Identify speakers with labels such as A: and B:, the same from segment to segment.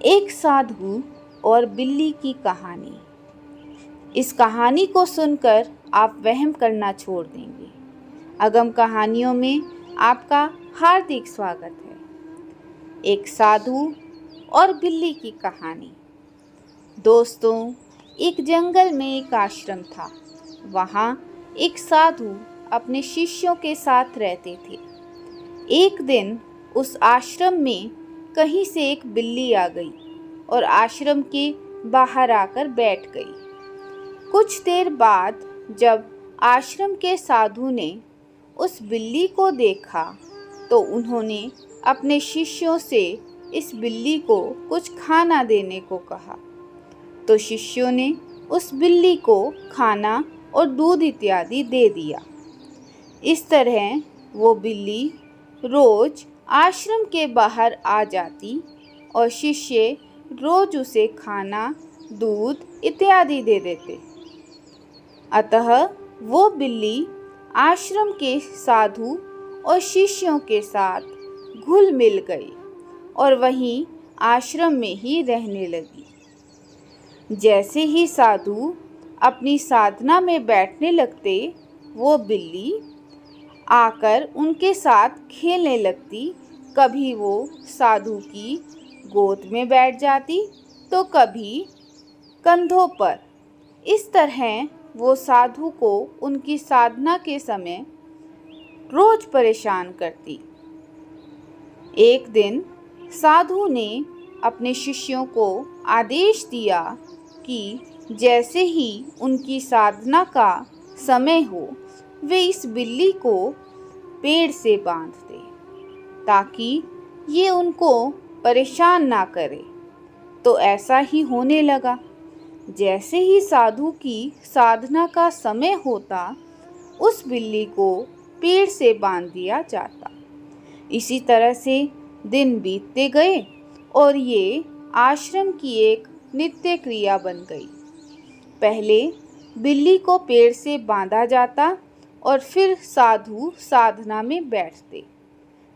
A: एक साधु और बिल्ली की कहानी। इस कहानी को सुनकर आप वहम करना छोड़ देंगे। अगम कहानियों में आपका हार्दिक स्वागत है। एक साधु और बिल्ली की कहानी। दोस्तों, एक जंगल में एक आश्रम था। वहाँ एक साधु अपने शिष्यों के साथ रहते थे। एक दिन उस आश्रम में कहीं से एक बिल्ली आ गई और आश्रम के बाहर आकर बैठ गई। कुछ देर बाद जब आश्रम के साधु ने उस बिल्ली को देखा तो उन्होंने अपने शिष्यों से इस बिल्ली को कुछ खाना देने को कहा। तो शिष्यों ने उस बिल्ली को खाना और दूध इत्यादि दे दिया। इस तरह वो बिल्ली रोज आश्रम के बाहर आ जाती और शिष्य रोज उसे खाना, दूध इत्यादि दे देते। अतः वो बिल्ली आश्रम के साधु और शिष्यों के साथ घुल मिल गई और वहीं आश्रम में ही रहने लगी। जैसे ही साधु अपनी साधना में बैठने लगते, वो बिल्ली आकर उनके साथ खेलने लगती। कभी वो साधु की गोद में बैठ जाती तो कभी कंधों पर। इस तरह वो साधु को उनकी साधना के समय रोज परेशान करती। एक दिन साधु ने अपने शिष्यों को आदेश दिया कि जैसे ही उनकी साधना का समय हो, वे इस बिल्ली को पेड़ से बांध दें ताकि ये उनको परेशान ना करे। तो ऐसा ही होने लगा। जैसे ही साधु की साधना का समय होता, उस बिल्ली को पेड़ से बांध दिया जाता। इसी तरह से दिन बीतते गए और ये आश्रम की एक नित्य क्रिया बन गई। पहले बिल्ली को पेड़ से बांधा जाता और फिर साधु साधना में बैठते।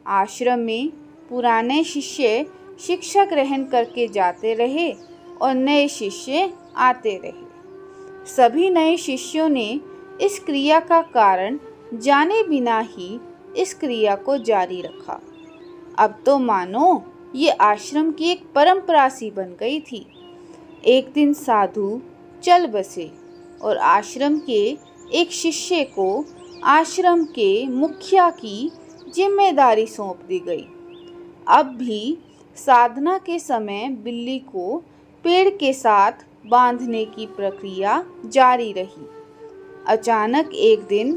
A: आश्रम में पुराने शिष्य शिक्षा ग्रहण करके जाते रहे और नए शिष्य आते रहे। सभी नए शिष्यों ने इस क्रिया का कारण जाने बिना ही इस क्रिया को जारी रखा। अब तो मानो ये आश्रम की एक परंपरा सी बन गई थी। एक दिन साधु चल बसे और आश्रम के एक शिष्य को आश्रम के मुखिया की जिम्मेदारी सौंप दी गई। अब भी साधना के समय बिल्ली को पेड़ के साथ बांधने की प्रक्रिया जारी रही। अचानक एक दिन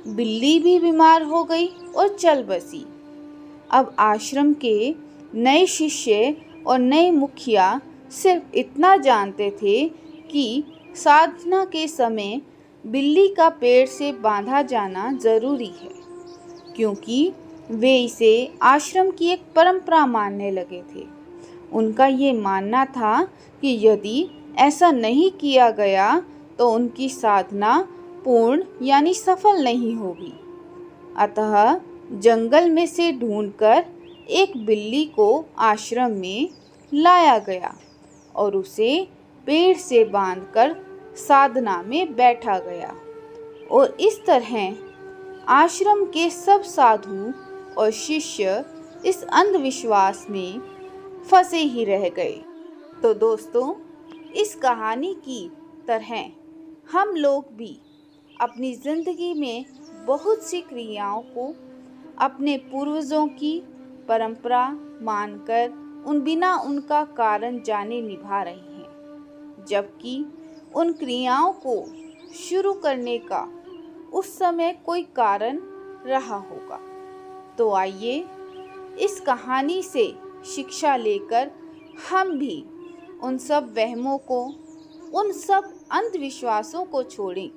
A: बिल्ली भी बीमार हो गई और चल बसी। अब आश्रम के नए शिष्य और नए मुखिया सिर्फ इतना जानते थे कि साधना के समय बिल्ली का पेड़ से बांधा जाना जरूरी है, क्योंकि वे इसे आश्रम की एक परंपरा मानने लगे थे। उनका ये मानना था कि यदि ऐसा नहीं किया गया तो उनकी साधना पूर्ण यानी सफल नहीं होगी। अतः जंगल में से ढूंढकर एक बिल्ली को आश्रम में लाया गया और उसे पेड़ से बांधकर साधना में बैठा गया। और इस तरह आश्रम के सब साधु और शिष्य इस अंधविश्वास में फंसे ही रह गए। तो दोस्तों, इस कहानी की तरह हम लोग भी अपनी ज़िंदगी में बहुत सी क्रियाओं को अपने पूर्वजों की परंपरा मानकर उन बिना उनका कारण जाने निभा रहे हैं, जबकि उन क्रियाओं को शुरू करने का उस समय कोई कारण रहा होगा। तो आइए इस कहानी से शिक्षा लेकर हम भी उन सब वहमों को, उन सब अंधविश्वासों को छोड़ें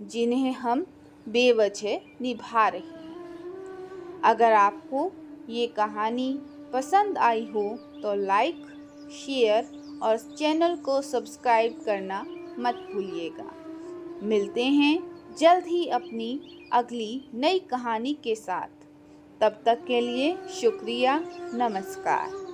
A: जिन्हें हम बेवजह निभा रहे हैं। अगर आपको ये कहानी पसंद आई हो तो लाइक, शेयर और चैनल को सब्सक्राइब करना मत भूलिएगा। मिलते हैं जल्द ही अपनी अगली नई कहानी के साथ। तब तक के लिए शुक्रिया। नमस्कार।